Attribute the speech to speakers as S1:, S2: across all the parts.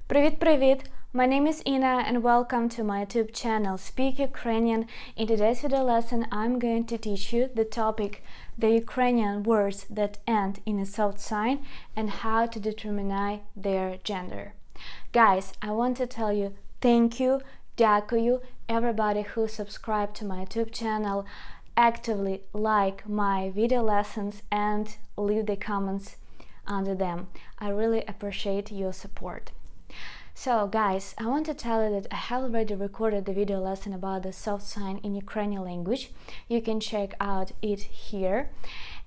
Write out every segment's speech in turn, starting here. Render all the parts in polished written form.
S1: Привіт-привіт! My name is Ina and welcome to my YouTube channel Speak Ukrainian. In today's video lesson I'm going to teach you the topic the Ukrainian words that end in a soft sign and how to determine their gender. Guys, I want to tell you thank you, дякую, everybody who subscribed to my YouTube channel, actively like my video lessons and leave the comments under them. I really appreciate your support. So guys, I want to tell you that I have already recorded the video lesson about the soft sign in Ukrainian language. You can check out it here.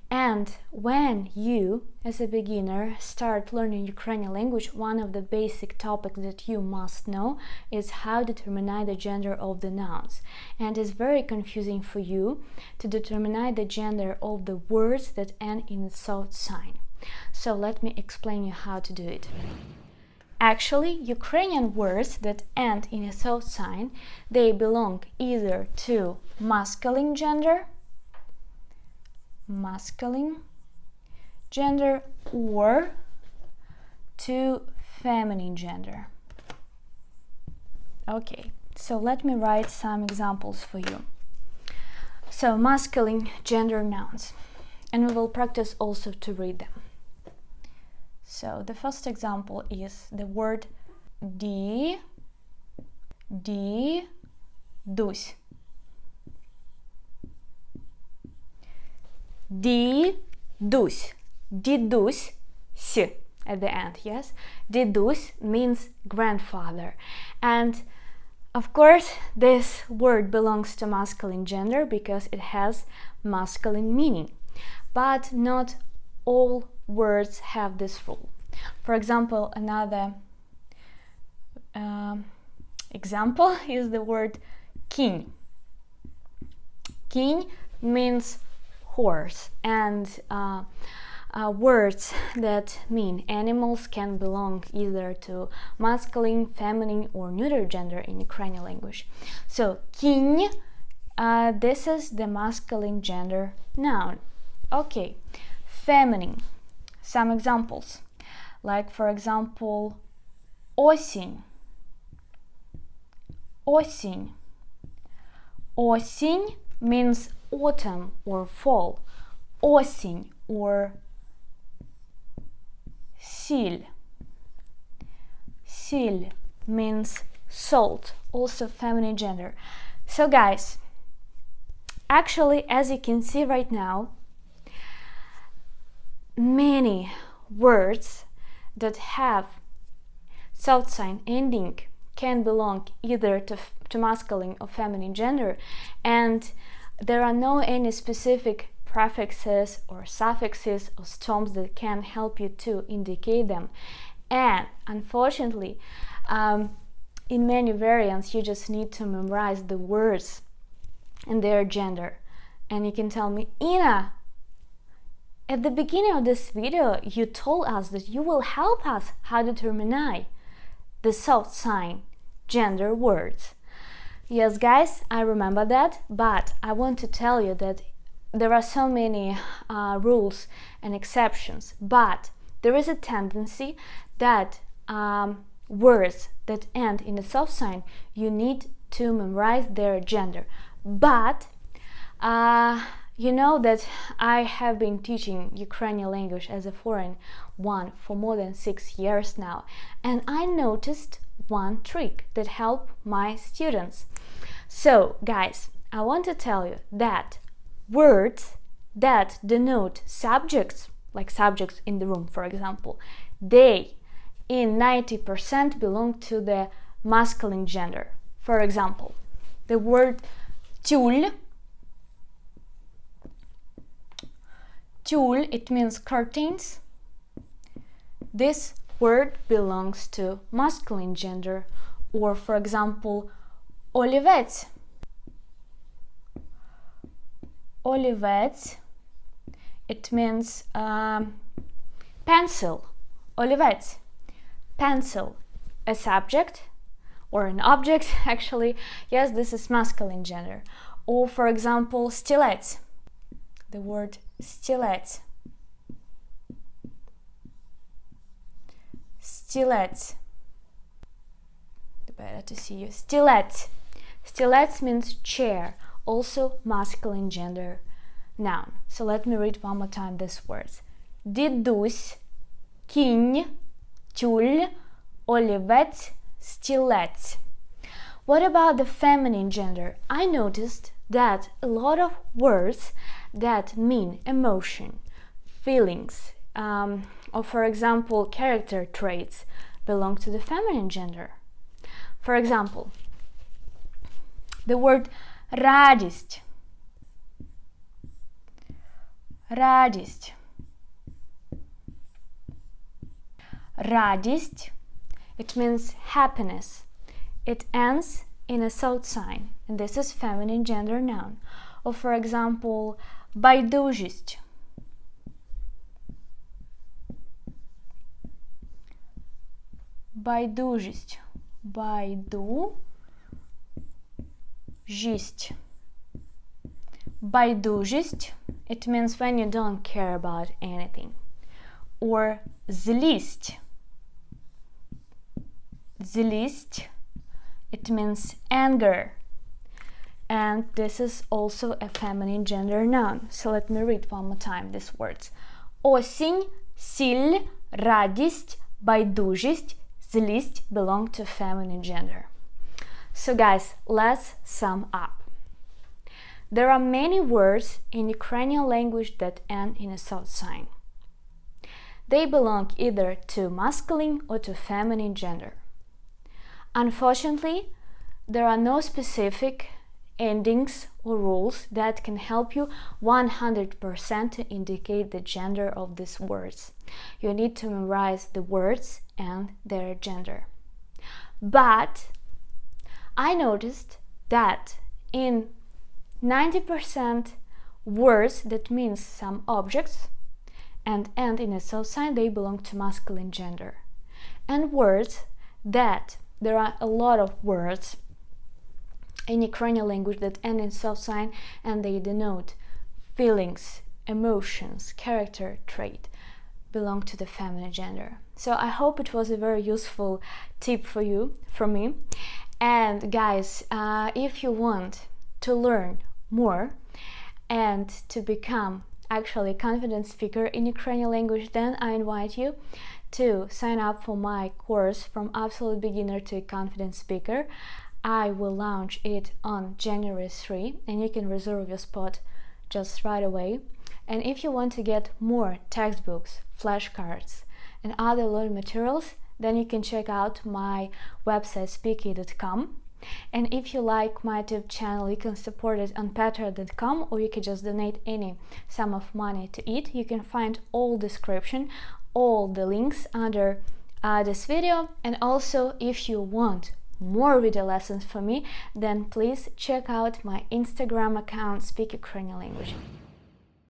S1: And when you, as a beginner, start learning Ukrainian language, one of the basic topics that you must know is how to determine the gender of the nouns. And it's very confusing for you to determine the gender of the words that end in a soft sign. So let me explain you how to do it. Actually, Ukrainian words that end in a soft sign, they belong either to masculine gender or to feminine gender. Okay, so let me write some examples for you. So masculine gender nouns, and we will practice also to read them. So the first example is the word дідусь. Дідусь. Дідусь at the end, yes? Дідусь means grandfather. And of course, this word belongs to masculine gender because it has masculine meaning. But not all words have this rule. For example, another example is the word кінь. Кінь means horse, and words that mean animals can belong either to masculine, feminine, or neuter gender in Ukrainian language. So кінь, this is the masculine gender noun. Okay, feminine. Some examples, like for example, осінь. Осінь. Осінь means autumn or fall. Осінь or сіль. Сіль means salt, also feminine gender. So guys, actually, as you can see right now, many words that have soft sign ending can belong either to masculine or feminine gender, and there are no any specific prefixes or suffixes or stops that can help you to indicate them. And unfortunately, in many variants you just need to memorize the words and their gender. And you can tell me, Ina, at the beginning of this video, you told us that you will help us how to determine the soft sign gender words. Yes, guys, I remember that, but I want to tell you that there are so many rules and exceptions, but there is a tendency that words that end in a soft sign, you need to memorize their gender. But you know that I have been teaching Ukrainian language as a foreign one for more than 6 years now, and I noticed one trick that helped my students. So guys, I want to tell you that words that denote subjects, like subjects in the room, for example, they in 90% belong to the masculine gender. For example, the word тюль. Тюль, it means curtains. This word belongs to masculine gender. Or for example, олівець. Олівець, it means pencil. Олівець, pencil, a subject or an object actually. Yes, this is masculine gender. Or for example, стілець. The word стілець. Стілець. better to see you. Стілець. Стілець means chair, also masculine gender noun. So let me read one more time these words. Дідусь, кінь, тюль, олівець, стілець. What about the feminine gender? I noticed that a lot of words that mean emotion, feelings, or for example, character traits belong to the feminine gender. For example, the word радість. Радість. Радість. It means happiness. It ends in a south sign, and this is feminine gender noun. Or for example, байдужість. Байдужість. Байдужість. Байдужість. It means when you don't care about anything. Or злість. Злість. It means anger. And this is also a feminine gender noun. So let me read one more time these words. Осінь, сіль, радість, байдужість, злість belong to feminine gender. So guys, let's sum up. There are many words in Ukrainian language that end in a south sign. They belong either to masculine or to feminine gender. Unfortunately, there are no specific endings or rules that can help you 100% to indicate the gender of these words. You need to memorize the words and their gender. But I noticed that in 90% words that means some objects and end in a south sign, they belong to masculine gender. And words that there are a lot of words in Ukrainian language that end in south sign and they denote feelings, emotions, character trait belong to the feminine gender. So I hope it was a very useful tip for you, from me. And guys, if you want to learn more and to become actually a confident speaker in Ukrainian language, then I invite you to sign up for my course From Absolute Beginner to a Confident Speaker. I will launch it on January 3 and you can reserve your spot just right away. And if you want to get more textbooks, flashcards and other learning materials, then you can check out my website speaky.com. And if you like my YouTube channel, you can support it on patreon.com, or you can just donate any sum of money to it. You can find all description, all the links under this video. And also, if you want more video lessons from me, then please check out my Instagram account, Speak Ukrainian Language.